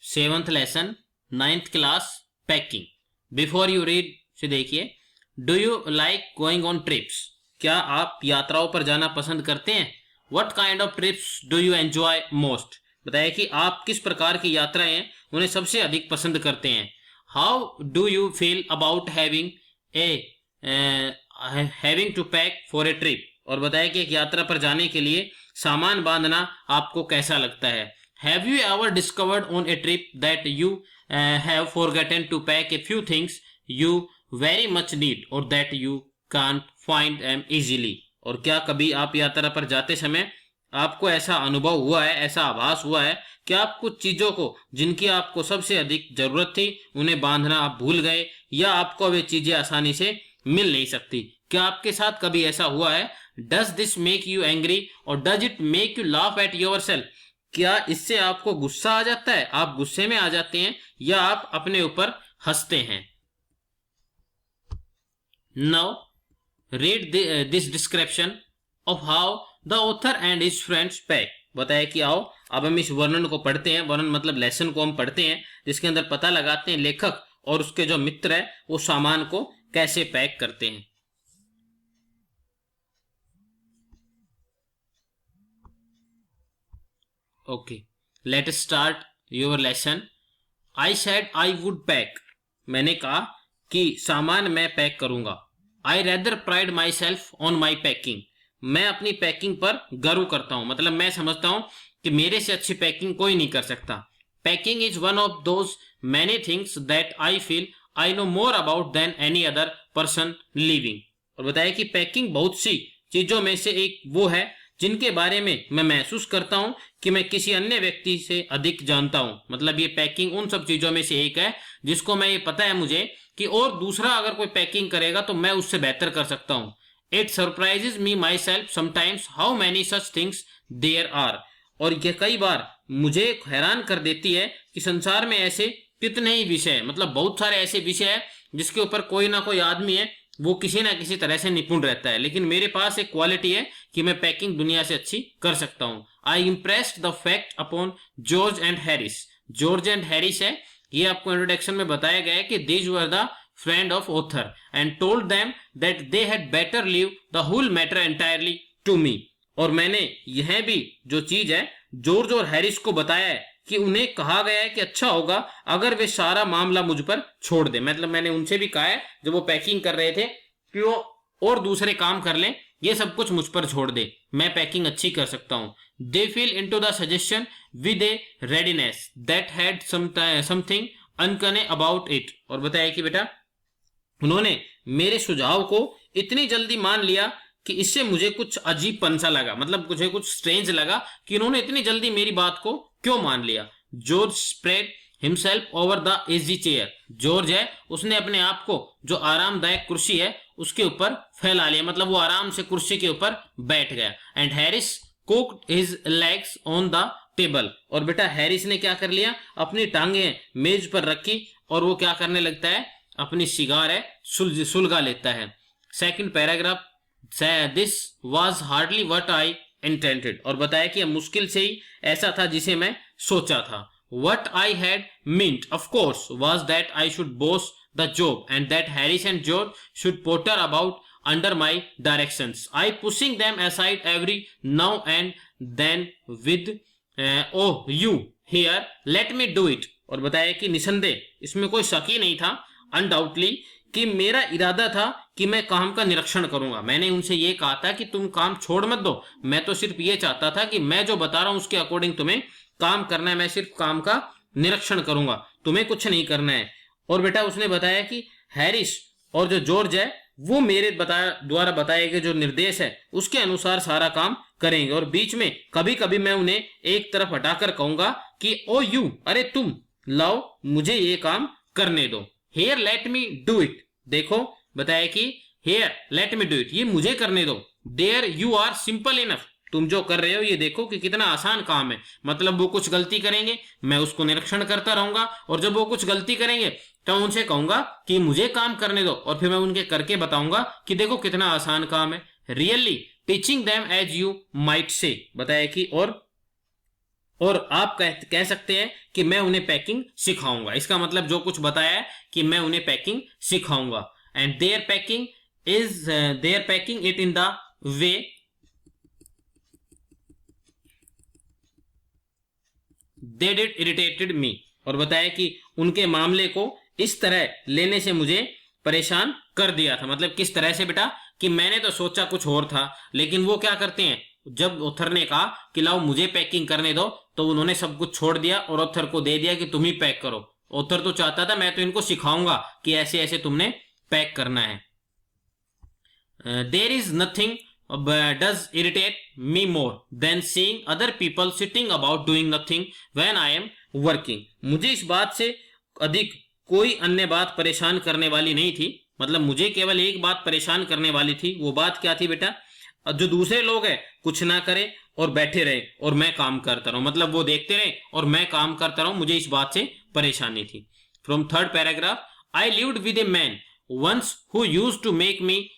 7th lesson 9th class packing. Before you read से देखिए, do you like going on trips? क्या आप यात्राओं पर जाना पसंद करते हैं? What kind of trips do you enjoy most? बताइए कि आप किस प्रकार की यात्राएं उन्हें सबसे अधिक पसंद करते हैं। How do you feel about having to pack for a trip? और बताइए कि एक यात्रा पर जाने के लिए सामान बांधना आपको कैसा लगता है। Have you ever discovered on a trip that you have forgotten to pack a few things you very much need और that you can't find them easily? और क्या कभी आप यात्रा पर जाते समय आपको ऐसा अनुभव हुआ है, ऐसा आभास हुआ है कि आप कुछ चीजों को जिनकी आपको सबसे अधिक जरूरत थी उन्हें बांधना आप भूल गए, या आपको वे चीजें आसानी से मिल नहीं सकती? क्या आपके साथ कभी ऐसा हुआ है? Does this make you angry और does it make you laugh at yourself? क्या इससे आपको गुस्सा आ जाता है, आप गुस्से में आ जाते हैं, या आप अपने ऊपर हंसते हैं? Now read this description of how the author and his friends pack. बताया कि आओ अब हम इस वर्णन को पढ़ते हैं। वर्णन मतलब लेसन को हम पढ़ते हैं, जिसके अंदर पता लगाते हैं लेखक और उसके जो मित्र है वो सामान को कैसे पैक करते हैं। Okay, let us start your lesson. I said I would pack. मैंने कहा कि सामान मैं पैक करूंगा। आई rather pride my self on my packing. मैं अपनी पैकिंग पर गर्व करता हूं, मतलब मैं समझता हूं कि मेरे से अच्छी पैकिंग कोई नहीं कर सकता। Packing is one of those many things that I feel I know more about than any other person living. और बताया कि पैकिंग बहुत सी चीजों में से एक वो है जिनके बारे में मैं महसूस करता हूं कि मैं किसी अन्य व्यक्ति से अधिक जानता हूं। मतलब ये पैकिंग उन सब चीजों में से एक है जिसको मैं ये पता है मुझे कि और दूसरा अगर कोई पैकिंग करेगा तो मैं उससे बेहतर कर सकता हूं। It surprises me myself sometimes how many such things there are. और ये कई बार मुझे हैरान कर देती है कि संसार में ऐसे कितने ही विषय है, मतलब बहुत सारे ऐसे विषय है जिसके ऊपर कोई ना कोई आदमी है वो किसी ना किसी तरह से निपुण रहता है, लेकिन मेरे पास एक क्वालिटी है कि मैं पैकिंग दुनिया से अच्छी कर सकता हूं। I impressed the fact upon George and Harris. George and Harris है, ये आपको इंट्रोडक्शन में बताया गया है कि these were the friend of author and told them that they had better leave the whole matter entirely to me. और मैंने यह भी जो चीज है जॉर्ज और हैरिस को बताया है कि उन्हें कहा गया है कि अच्छा होगा अगर वे सारा मामला मुझ पर छोड़ दे। मतलब मैंने उनसे भी कहा है जब वो पैकिंग कर रहे थे कि वो और दूसरे काम कर लें, ये सब कुछ मुझ पर छोड़ दे, मैं पैकिंग अच्छी कर सकता हूं। They feel into the suggestion with a readiness that had something uncanny about it. और बताया कि बेटा उन्होंने मेरे सुझाव को इतनी जल्दी मान लिया कि इससे मुझे कुछ अजीबपन सा लगा, मतलब मुझे कुछ स्ट्रेंज लगा कि उन्होंने इतनी जल्दी मेरी बात को क्यों मान लिया। George spread himself over the easy chair. George है उसने अपने आप को जो आरामदायक कुर्सी है उसके ऊपर फैला लिया, मतलब वो आराम से कुर्सी के ऊपर बैठ गया। And Harris cooked his legs on the table. और बेटा हैरिस ने क्या कर लिया, अपनी टांगे मेज पर रखी और वो क्या करने लगता है, अपनी सिगार है सुलगा लेता है। Second paragraph, this was hardly what I intended. और बताया कि मुश्किल से ही ऐसा था जिसे मैं सोचा था। What I had meant, of course, was that I should boss the job and that Harris and George should potter about under my directions. I pushing them aside every now and then with oh you here let me do it. और बताया कि निसंदेह इसमें कोई शक ही नहीं था, undoubtedly, कि मेरा इरादा था कि मैं काम का निरीक्षण करूंगा। मैंने उनसे ये कहा था कि तुम काम छोड़ मत दो, मैं तो सिर्फ ये चाहता था कि मैं जो बता रहा हूं उसके अकॉर्डिंग तुम्हें काम करना है, मैं सिर्फ काम का निरीक्षण करूंगा, तुम्हें कुछ नहीं करना है। और बेटा उसने बताया कि हैरिस और जो जॉर्ज है वो मेरे द्वारा बताए गए जो निर्देश है उसके अनुसार सारा काम करेंगे, और बीच में कभी कभी मैं उन्हें एक तरफ हटाकर कहूंगा कि ओ यू, अरे तुम, लाओ मुझे ये काम करने दो। Here let me do it. देखो बताया कि here let me do it, ये मुझे करने दो। There you are simple enough, तुम जो कर रहे हो ये देखो कि कितना आसान काम है। मतलब वो कुछ गलती करेंगे, मैं उसको निरीक्षण करता रहूंगा, और जब वो कुछ गलती करेंगे तो उनसे कहूंगा कि मुझे काम करने दो, और फिर मैं उनके करके बताऊंगा कि देखो कितना आसान काम है। Really teaching them as you might say. बताया कि और आप कह सकते हैं कि मैं उन्हें पैकिंग सिखाऊंगा। इसका मतलब जो कुछ बताया है कि मैं उन्हें पैकिंग सिखाऊंगा। And their packing it in the way they did irritated me. और बताया कि उनके मामले को इस तरह लेने से मुझे परेशान कर दिया था। मतलब किस तरह से बेटा, कि मैंने तो सोचा कुछ और था, लेकिन वो क्या करते हैं, जब ऑथर ने कहा कि लाओ मुझे पैकिंग करने दो, तो उन्होंने सब कुछ छोड़ दिया और ऑथर को दे दिया कि तुम ही पैक करो। ऑथर तो चाहता था मैं तो इनको सिखाऊंगा कि ऐसे ऐसे तुमने पैक करना है। There is nothing does irritate me more than seeing other people sitting about doing nothing when I am working। मुझे इस बात से अधिक कोई अन्य बात परेशान करने वाली नहीं थी। मतलब मुझे केवल एक बात परेशान करने वाली थी। वो बात क्या थी बेटा, जो दूसरे लोग हैं कुछ ना करें और बैठे रहे और मैं काम करता रहूं। मतलब वो देखते रहे और मैं काम करता रहूं, मुझे इस बात से परेशानी थी। From third paragraph, I lived with a man once who used to make me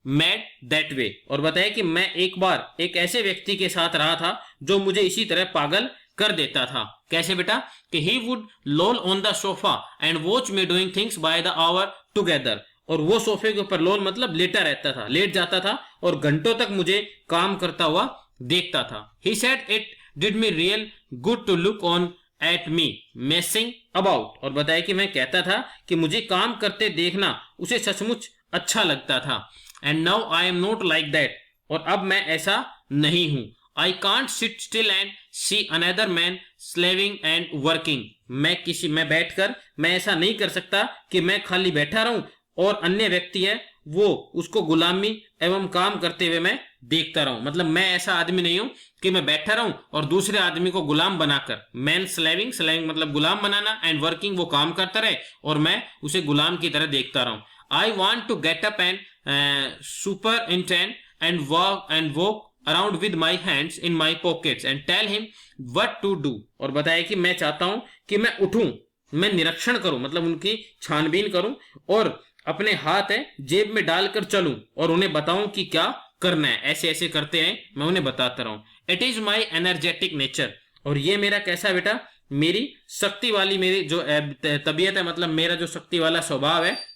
mad that way. और बताया कि मैं एक बार एक ऐसे व्यक्ति के साथ रहा था जो मुझे इसी तरह पागल कर देता था। कैसे बेटा, कि he would loll on the sofa and watch me doing things by the hour together. और वो सोफे के ऊपर लोल मतलब लेटा रहता था, लेट जाता था और घंटों तक मुझे काम करता हुआ देखता था। He said it did me real good to look on at me messing about. और बताया कि मैं कहता था कि मुझे काम करते देखना उसे सचमुच अच्छा लगता था। And now I am not like that. और अब मैं ऐसा नहीं हूं। I can't sit still and see another man slaving and working. मैं बैठकर मैं ऐसा नहीं कर सकता कि मैं खाली बैठा रहूं और अन्य व्यक्ति है वो उसको गुलामी एवं काम करते हुए मैं देखता रहूं। मतलब मैं ऐसा आदमी नहीं हूं कि मैं बैठा रहूं और दूसरे आदमी को गुलाम बनाकर, मैन स्लेविंग मतलब गुलाम बनाना, एंड वर्किंग वो काम करता रहे और मैं उसे गुलाम की तरह देखता रहूं। I want to get up and superintend and walk around with my hands in my pockets and tell him what to do। और बताया कि मैं चाहता हूं कि मैं उठूं, मैं निरीक्षण करूं, मतलब उनकी छानबीन करूं और अपने हाथ है जेब में डालकर चलूं और उन्हें बताऊं कि क्या करना है। ऐसे ऐसे करते हैं, मैं उन्हें बताता रहूं। It is my energetic nature. और ये मेरा कैसा बेटा, मेरी शक्ति वाली मेरी जो तबीयत है, मतलब मेरा जो शक्ति वाला स्वभाव है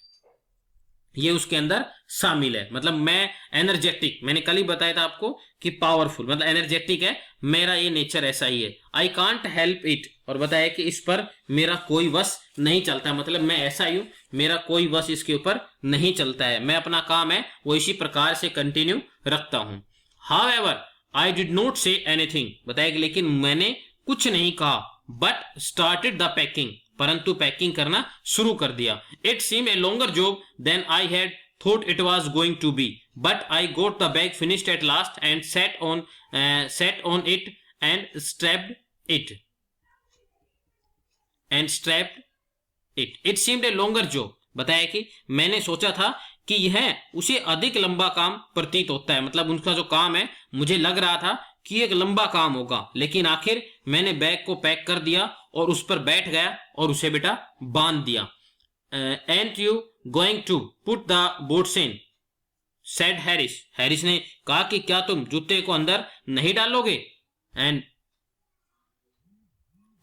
ये उसके अंदर शामिल है। मतलब मैं एनर्जेटिक, मैंने कल ही बताया था आपको कि पावरफुल, मतलब एनर्जेटिक है, मेरा ये नेचर ऐसा ही है। I can't help it. और बताया कि इस पर मेरा कोई वश नहीं चलता। मतलब मैं ऐसा ही हूं, मेरा कोई वश इसके ऊपर नहीं चलता है। मैं अपना काम है वो इसी प्रकार से कंटिन्यू रखता हूं। However I did not say anything. बताया कि लेकिन मैंने कुछ नहीं कहा। But started the packing. परंतु पैकिंग करना शुरू कर दिया। It seem a longer job than I had thought it was going to be, but I got the bag finished at last and sat on it and strapped it. It seemed a longer job. बताया कि मैंने सोचा था कि यह उसे अधिक लंबा काम प्रतीत होता है। मतलब उनका जो काम है मुझे लग रहा था कि एक लंबा काम होगा, लेकिन आखिर मैंने बैग को पैक कर दिया और उस पर बैठ गया और उसे बेटा बांध दिया। And you going to put the boots in, said Harris. Harris ने कहा कि क्या तुम जूते को अंदर नहीं डालोगे? And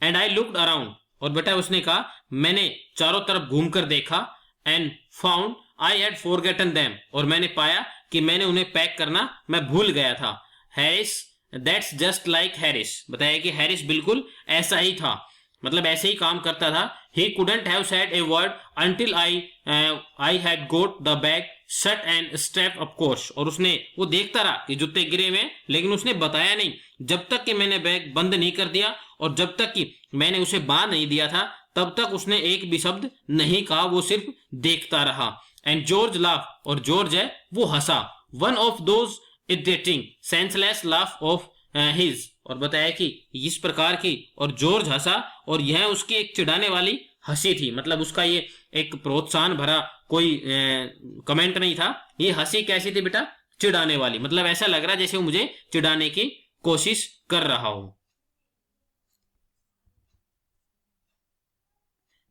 I looked around. और बेटा उसने कहा मैंने चारों तरफ घूमकर देखा। And found I had forgotten them. और मैंने पाया कि मैंने उन्हें पैक करना मैं भूल गया था। Harris that's just like Harris. बताया कि हैरिस बिल्कुल ऐसा ही था, मतलब ऐसे ही काम करता था। He couldn't have said a word until I had goat the bag shut and strap of course. और उसने वो देखता रहा कि जूते गिरे हुए, लेकिन उसने बताया नहीं जब तक कि मैंने बैग बंद नहीं कर दिया और जब तक कि मैंने उसे बांध नहीं दिया था, तब तक उसने एक भी शब्द नहीं कहा, वो सिर्फ देखता रहा। And George laugh. और जॉर्ज है वो हंसा। One of those irritating senseless laugh of his. और बताया कि इस प्रकार की, और जॉर्ज हंसा और यह उसकी एक चिढ़ाने वाली हंसी थी। मतलब उसका ये एक प्रोत्साहन भरा कोई कमेंट नहीं था। ये हंसी कैसी थी बेटा? चिढ़ाने वाली। मतलब ऐसा लग रहा जैसे वो मुझे चिढ़ाने की कोशिश कर रहा हो।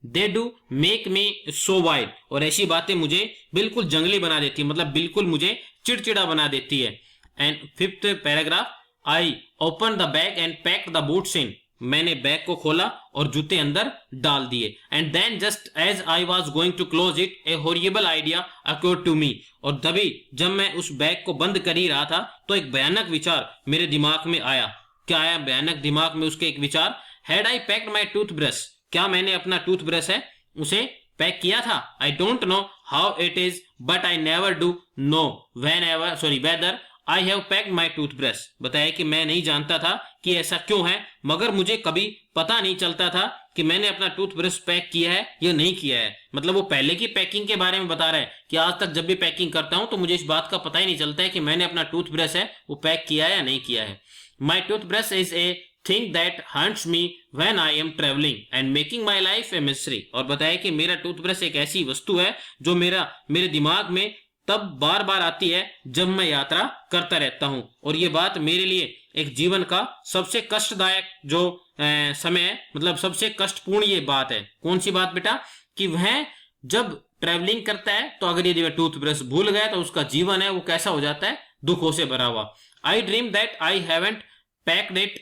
They do make me so wild. और ऐसी बातें मुझे बिल्कुल जंगली बना देती है, मतलब बिल्कुल मुझे चिड़चिड़ा बना देती है। And fifth paragraph, I open the bag and pack the boots in, मैंने बैग को खोला और जूते अंदर डाल दिए। And then just as I was going to close it a horrible idea occurred to me, और तभी जब मैं उस बैग को बंद कर ही रहा था तो एक भयानक विचार मेरे दिमाग में आया। क्या आया भयानक दिमाग में? उसके एक विचार, had I packed my toothbrush, क्या मैंने अपना टूथब्रश है उसे पैक किया था? I don't know how it is but I never do know whether I have packed my toothbrush, बताया कि मैं नहीं जानता था कि ऐसा क्यों है, मगर मुझे कभी पता नहीं चलता था कि मैंने अपना टूथब्रश पैक किया है या नहीं किया है। मतलब वो पहले की पैकिंग के बारे में बता रहा है कि आज तक जब भी पैकिंग करता हूं तो मुझे इस बात का पता ही नहीं चलता है कि मैंने अपना टूथब्रश है वो पैक किया है या नहीं किया है। My toothbrush is a thing that haunts me when I am travelling and making my life a mystery, और बताया कि मेरा टूथब्रश एक ऐसी वस्तु है जो मेरे दिमाग में तब बार बार आती है जब मैं यात्रा करता रहता हूं, और ये बात मेरे लिए एक जीवन का सबसे कष्टदायक जो समय है, मतलब सबसे कष्टपूर्ण ये बात है। कौन सी बात बेटा? कि वह जब ट्रेवलिंग करता है तो अगर यदि वह टूथब्रश भूल गया तो उसका जीवन है वो कैसा हो जाता है? दुखों से भरा हुआ। आई dream that I haven't packed it,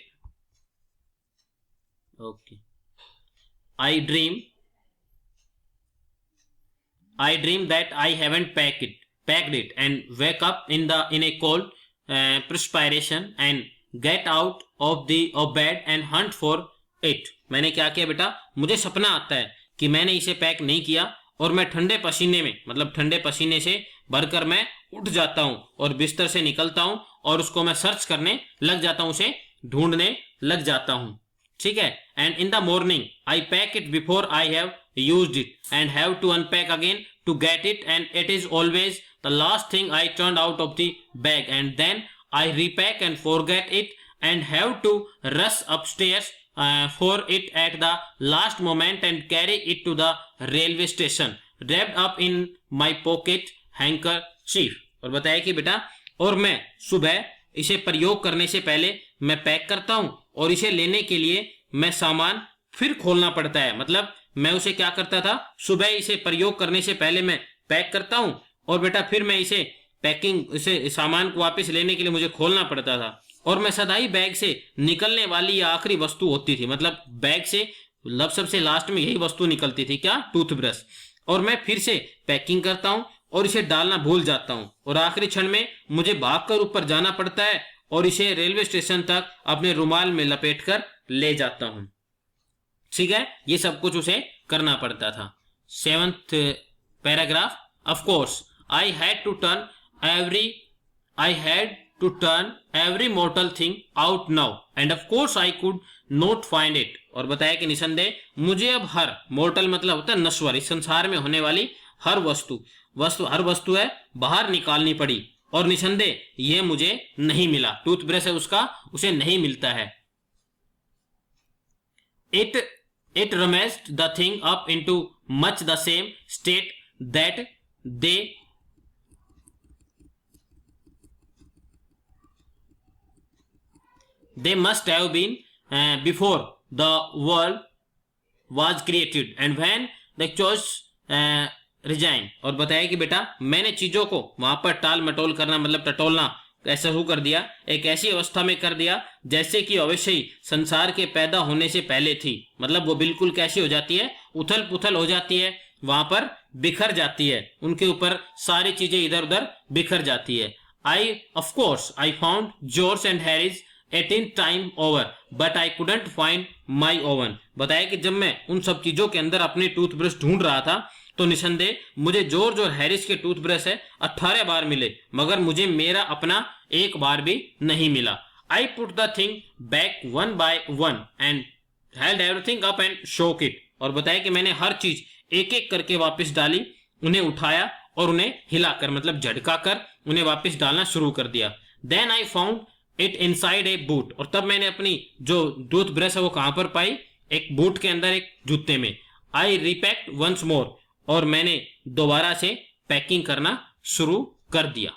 okay, I dream that I haven't packed it and wake up in a cold perspiration and get out of bed and hunt for it। मैंने क्या किया बेटा? मुझे सपना आता है कि मैंने इसे पैक नहीं किया और मैं ठंडे पसीने में, मतलब ठंडे पसीने से भरकर मैं उठ जाता हूं और बिस्तर से निकलता हूं और उसको मैं सर्च करने लग जाता हूं, उसे ढूंढने लग जाता हूं। ठीक है। And in the morning I pack it before I have used it and have to unpack again to get it, and it is always the last thing I turned out of the bag, and then I repack and forget it and have to rush upstairs for it at the last moment and carry it to the railway station wrapped up in my pocket handkerchief। और बताया कि बेटा और मैं सुबह इसे प्रयोग करने से पहले मैं पैक करता हूं और इसे लेने के लिए मैं सामान फिर खोलना पड़ता है। मतलब मैं उसे क्या करता था, सुबह इसे प्रयोग करने से पहले मैं पैक करता हूं और बेटा फिर मैं इसे सामान को वापस लेने के लिए मुझे खोलना पड़ता था, और मैं सदा ही बैग से निकलने वाली ये आखिरी वस्तु होती थी। मतलब बैग से सबसे लास्ट में यही वस्तु निकलती थी, क्या? टूथब्रश। और मैं फिर से पैकिंग करता हूं और इसे डालना भूल जाता हूं और आखिरी क्षण में मुझे भागकर ऊपर जाना पड़ता है और इसे रेलवे स्टेशन तक अपने रुमाल में लपेटकर ले जाता हूं। ठीक है, ये सब कुछ उसे करना पड़ता था। 7th paragraph, of course I had to turn every mortal thing out now and of course I could not find it. और बताया कि निसंदेह मुझे अब हर मोर्टल मतलब होता है नश्वर, इस संसार में होने वाली हर वस्तु है बाहर निकालनी पड़ी, और निसंदेह ये मुझे नहीं मिला। टूथब्रश है उसका, उसे नहीं मिलता है। It rummaged the thing up into much the same state that they must have been before the world was created and when the choice resigned। और बताया कि बेटा मैंने चीजों को वहां पर टाल मटोल करना मतलब टटोलना ऐसा शुरू कर दिया, एक ऐसी अवस्था में कर दिया जैसे कि अवश्य ही संसार के पैदा होने से पहले थी। मतलब वो बिल्कुल कैसी हो जाती है, उथल पुथल हो जाती है, वहां पर बिखर जाती है, उनके ऊपर सारी चीजें इधर उधर बिखर जाती है। Of course I found George and Harris 18 time over but I couldn't find my oven. बताया कि जब मैं उन सब चीजों के अंदर अपने टूथब्रश ढूंढ रहा था तो निसंदेह मुझे जॉर्ज और हैरिस के टूथब्रश है 18 बार मिले, मगर मुझे मेरा अपना एक बार भी नहीं मिला। I put the thing back one by one and held everything up and शोक इट। और बताया कि मैंने हर चीज एक एक करके वापस डाली, उन्हें उठाया और उन्हें हिलाकर मतलब झटका कर उन्हें वापस डालना शुरू कर दिया। Then I found it inside a boot. और तब मैंने अपनी जो टूथब्रश है वो कहां पर पाई? एक बूट के अंदर, एक जूते में। आई रिपैक्ड वंस मोर। और मैंने दोबारा से पैकिंग करना शुरू कर दिया।